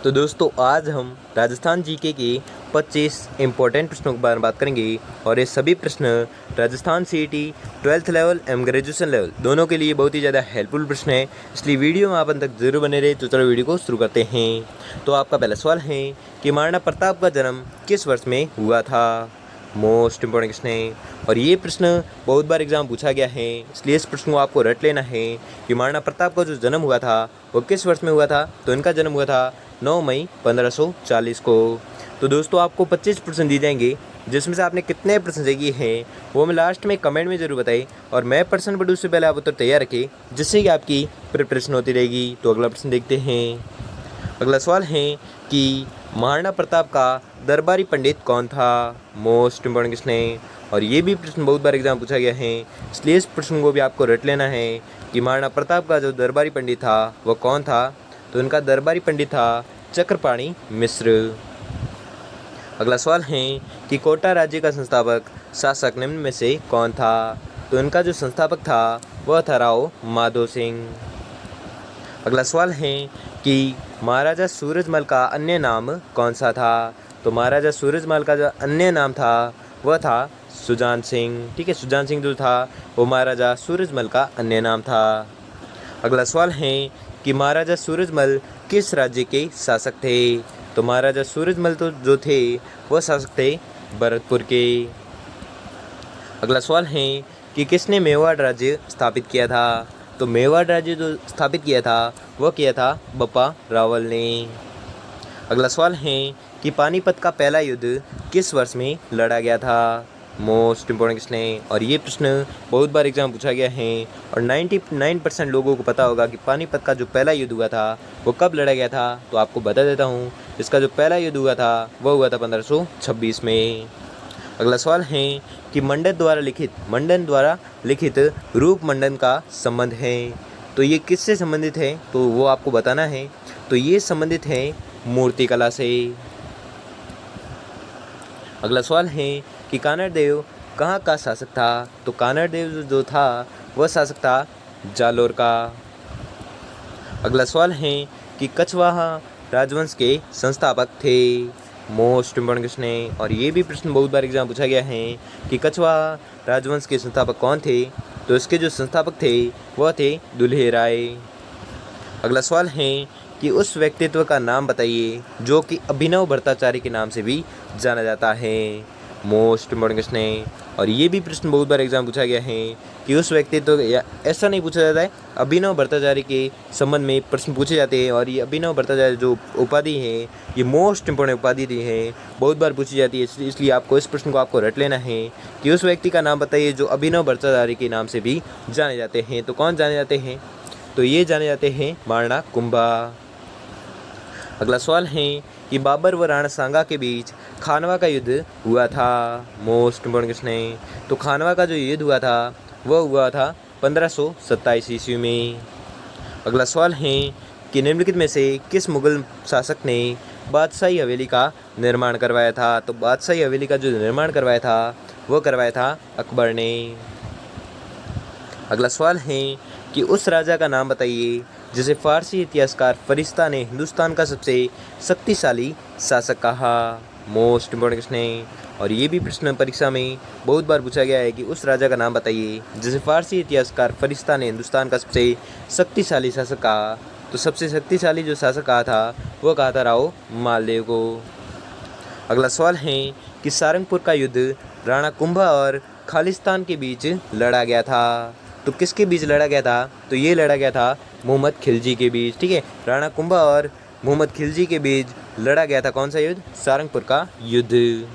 तो दोस्तों आज हम राजस्थान जीके के 25 इम्पोर्टेंट प्रश्नों के बारे में बात करेंगे और ये सभी प्रश्न राजस्थान सीईटी 12th लेवल एवं ग्रेजुएशन लेवल दोनों के लिए बहुत ही ज़्यादा हेल्पफुल प्रश्न है, इसलिए वीडियो में आप अंत तक जरूर बने रहे। तो चलो वीडियो को शुरू करते हैं। तो आपका पहला सवाल है कि महाराणा प्रताप का जन्म किस वर्ष में हुआ था। मोस्ट इम्पोर्टेंट क्वेश्चन है और ये प्रश्न बहुत बार एग्जाम पूछा गया है, इसलिए इस प्रश्न को आपको रट लेना है कि महाराणा प्रताप का जो जन्म हुआ था वो किस वर्ष में हुआ था। तो इनका जन्म हुआ था 9 मई 1540 को। तो दोस्तों आपको 25 प्रश्न दिए जाएंगे, जिसमें से आपने कितने प्रश्न सही किए हैं वो मैं लास्ट में कमेंट में ज़रूर बताएं और मैं प्रश्न पढ़ूँ उससे पहले आप उत्तर तैयार रखें, जिससे कि आपकी प्रिपरेशन होती रहेगी। तो अगला प्रश्न देखते हैं। अगला सवाल है कि महाराणा प्रताप का दरबारी पंडित कौन था। मोस्ट इम्पोर्टेंट क्वेश्चन है और ये भी प्रश्न बहुत बार एग्जाम पूछा गया है, इसलिए इस प्रश्न को भी आपको रट लेना है कि महाराणा प्रताप का जो दरबारी पंडित था वो कौन था। तो इनका दरबारी पंडित था चक्रपाणि मिश्र। अगला सवाल है कि कोटा राज्य का संस्थापक शासक निम्न में से कौन था। तो इनका जो संस्थापक था वह था राव माधो सिंह। अगला सवाल है कि महाराजा सूरजमल का अन्य नाम कौन सा था। तो महाराजा सूरजमल का जो अन्य नाम था वह था सुजान सिंह। ठीक है, सुजान सिंह जो था वो महाराजा सूरजमल का अन्य नाम था। अगला सवाल है कि महाराजा सूरजमल किस राज्य के शासक थे। तो महाराजा सूरजमल तो जो थे वह शासक थे भरतपुर के। अगला सवाल है कि किसने मेवाड़ राज्य स्थापित किया था। तो मेवाड़ राज्य जो स्थापित किया था वह किया था बप्पा रावल ने। अगला सवाल है कि पानीपत का पहला युद्ध किस वर्ष में लड़ा गया था। मोस्ट इम्पोर्टेंट क्वेश्चन है और ये प्रश्न बहुत बार एग्जाम पूछा गया है और 99% लोगों को पता होगा कि पानीपत का जो पहला युद्ध हुआ था वो कब लड़ा गया था। तो आपको बता देता हूँ, इसका जो पहला युद्ध हुआ था वह हुआ था 1526 में। अगला सवाल है कि मंडन द्वारा लिखित रूप मंडन का संबंध है। तो ये किससे संबंधित है तो वो आपको बताना है। तो ये संबंधित है मूर्तिकला से। अगला सवाल है कि कानड़ देव कहाँ का शासक था। तो कानड़ देव जो था वह शासक था जालोर का। अगला सवाल है कि कछवाहा राजवंश के संस्थापक थे। मोस्ट इम्पोर्टेंट क्वेश्चन है और ये भी प्रश्न बहुत बार एग्जाम पूछा गया है कि कछवाहा राजवंश के संस्थापक कौन थे। तो इसके जो संस्थापक थे वह थे दुल्हे राय। अगला सवाल है कि उस व्यक्तित्व का नाम बताइए जो कि अभिनव भट्टाचार्य के नाम से भी जाना जाता है। मोस्ट इम्पोर्टेंट क्वेश्चन है और ये भी प्रश्न बहुत बार एग्जाम पूछा गया है कि उस व्यक्तित्व या ऐसा नहीं पूछा जाता है, अभिनव भट्टाचार्य के संबंध में प्रश्न पूछे जाते हैं। और ये अभिनव भट्टाचार्य जो उपाधि है ये मोस्ट इम्पोर्टेंट उपाधि है, बहुत बार पूछी जाती है, इसलिए आपको इस प्रश्न को आपको रट लेना है कि उस व्यक्ति का नाम बताइए जो अभिनव भट्टाचार्य के नाम से भी जाने जाते हैं। तो कौन जाने जाते हैं। तो ये जाने जाते हैं महाराणा कुंभा। अगला सवाल है कि बाबर व राणा सांगा के बीच खानवा का युद्ध हुआ था। मोस्ट इम्पोर्टेंट क्वेश्चन है। तो खानवा का जो युद्ध हुआ था वह हुआ था 1527 ईस्वी में। अगला सवाल है कि निम्नलिखित में से किस मुगल शासक ने बादशाही हवेली का निर्माण करवाया था। तो बादशाही हवेली का जो निर्माण करवाया था वह करवाया था अकबर ने। अगला सवाल है कि उस राजा का नाम बताइए जिसे फारसी इतिहासकार फरिश्ता ने हिंदुस्तान का सबसे शक्तिशाली शासक कहा। मोस्ट इम्पोर्टेंट क्वेश्चन है और ये भी प्रश्न परीक्षा में बहुत बार पूछा गया है कि उस राजा का नाम बताइए जिसे फारसी इतिहासकार फरिश्ता ने हिंदुस्तान का सबसे शक्तिशाली शासक कहा। तो सबसे शक्तिशाली जो शासक कहा था वो कहा था राव मालदेव को। अगला सवाल है कि सारंगपुर का युद्ध राणा कुंभा और खालिस्तान के बीच लड़ा गया था। तो किसके बीच लड़ा गया था। तो ये लड़ा गया था मोहम्मद खिलजी के बीच। ठीक है, राणा कुंभा और मोहम्मद खिलजी के बीच लड़ा गया था कौन सा युद्ध, सारंगपुर का युद्ध।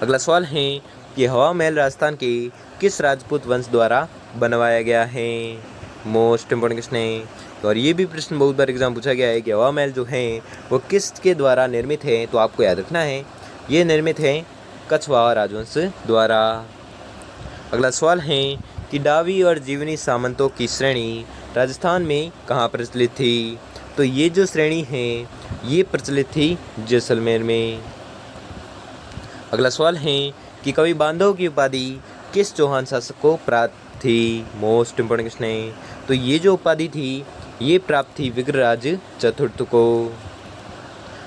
अगला सवाल है कि हवा महल राजस्थान के किस राजपूत वंश द्वारा बनवाया गया है। मोस्ट इम्पोर्टेंट क्वेश्चन है और ये भी प्रश्न बहुत बार एग्जाम पूछा गया है कि हवा महल जो है वो किसके द्वारा निर्मित है। तो आपको याद रखना है ये निर्मित है कछवाहा राजवंश द्वारा। अगला सवाल है कि डावी और जीवनी सामंतों की श्रेणी राजस्थान में कहाँ प्रचलित थी। तो ये जो श्रेणी है ये प्रचलित थी जैसलमेर में। अगला सवाल है कि कवि बांधव की उपाधि किस चौहान शासक को प्राप्त थी। मोस्ट इम्पोर्टेंट क्वेश्चन है। तो ये जो उपाधि थी ये प्राप्त थी विग्रहराज चतुर्थ को।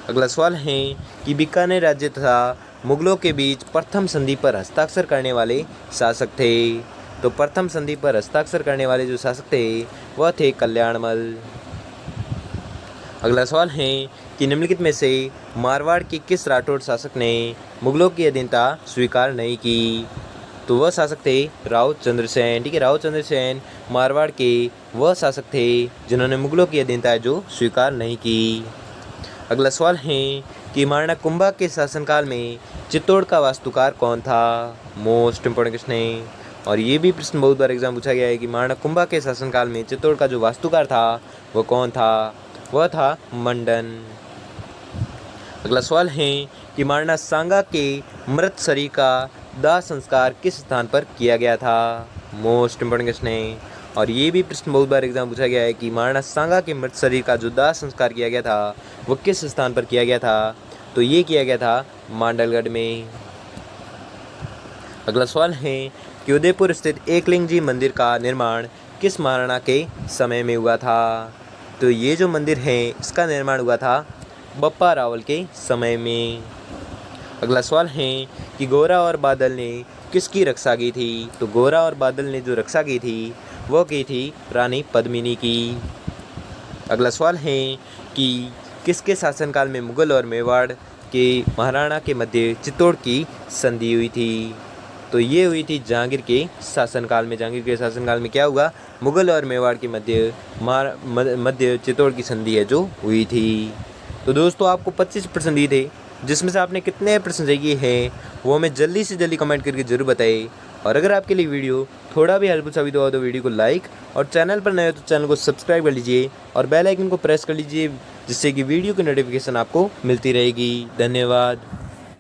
अगला सवाल है कि बीकानेर राज्य तथा मुगलों के बीच प्रथम संधि पर हस्ताक्षर करने वाले शासक थे। तो प्रथम संधि पर हस्ताक्षर करने वाले जो शासक थे वह थे कल्याणमल। अगला सवाल है कि निम्नलिखित में से मारवाड़ के किस राठौड़ शासक ने मुगलों की अधीनता स्वीकार नहीं की। तो वह शासक थे राव चंद्रसेन। ठीक है, राव चंद्रसेन मारवाड़ के वह शासक थे जिन्होंने मुगलों की अधीनता जो स्वीकार नहीं की। अगला सवाल है कि महाराणा कुंभा के शासनकाल में चित्तौड़ का वास्तुकार कौन था। मोस्ट इंपोर्टेंट क्वेश्चन है और ये भी प्रश्न बहुत बार एग्जाम पूछा गया है कि महाराणा कुंभा के शासनकाल में चित्तौड़ का जो वास्तुकार था वह कौन था। वह था मंडन। अगला सवाल है कि महाराणा सांगा के मृत शरीर का दाह संस्कार किस स्थान पर किया गया था। मोस्ट इंपोर्टेंट क्वेश्चन है और ये भी प्रश्न बहुत बार एग्जाम पूछा गया है कि महाराणा सांगा के मृत शरीर का जो दाह संस्कार किया गया था वो किस स्थान पर किया गया था। तो ये किया गया था मांडलगढ़ में। अगला सवाल है कि उदयपुर स्थित एकलिंग जी मंदिर का निर्माण किस महाराणा के समय में हुआ था। तो ये जो मंदिर है इसका निर्माण हुआ था बप्पा रावल के समय में। अगला सवाल है कि गोरा और बादल ने किसकी रक्षा की थी। तो गोरा और बादल ने जो रक्षा की थी वो की थी रानी पद्मिनी की। अगला सवाल है कि किसके शासनकाल में मुगल और मेवाड़ के महाराणा के मध्य चित्तौड़ की संधि हुई थी। तो ये हुई थी जहांगीर के शासनकाल में। जहांगीर के शासनकाल में क्या हुआ, मुगल और मेवाड़ के मध्य चित्तौड़ की संधि है जो हुई थी। तो दोस्तों आपको 25 प्रश्न दिए थे जिसमें से आपने कितने प्रश्न सही किए हैं वो हमें जल्दी से जल्दी कमेंट करके ज़रूर बताइए। और अगर आपके लिए वीडियो थोड़ा भी हेल्पफुल साबित हुआ तो वीडियो को लाइक और चैनल पर नए हो तो चैनल को सब्सक्राइब कर लीजिए और बेल आइकन को प्रेस कर लीजिए जिससे कि वीडियो की नोटिफिकेशन आपको मिलती रहेगी। धन्यवाद।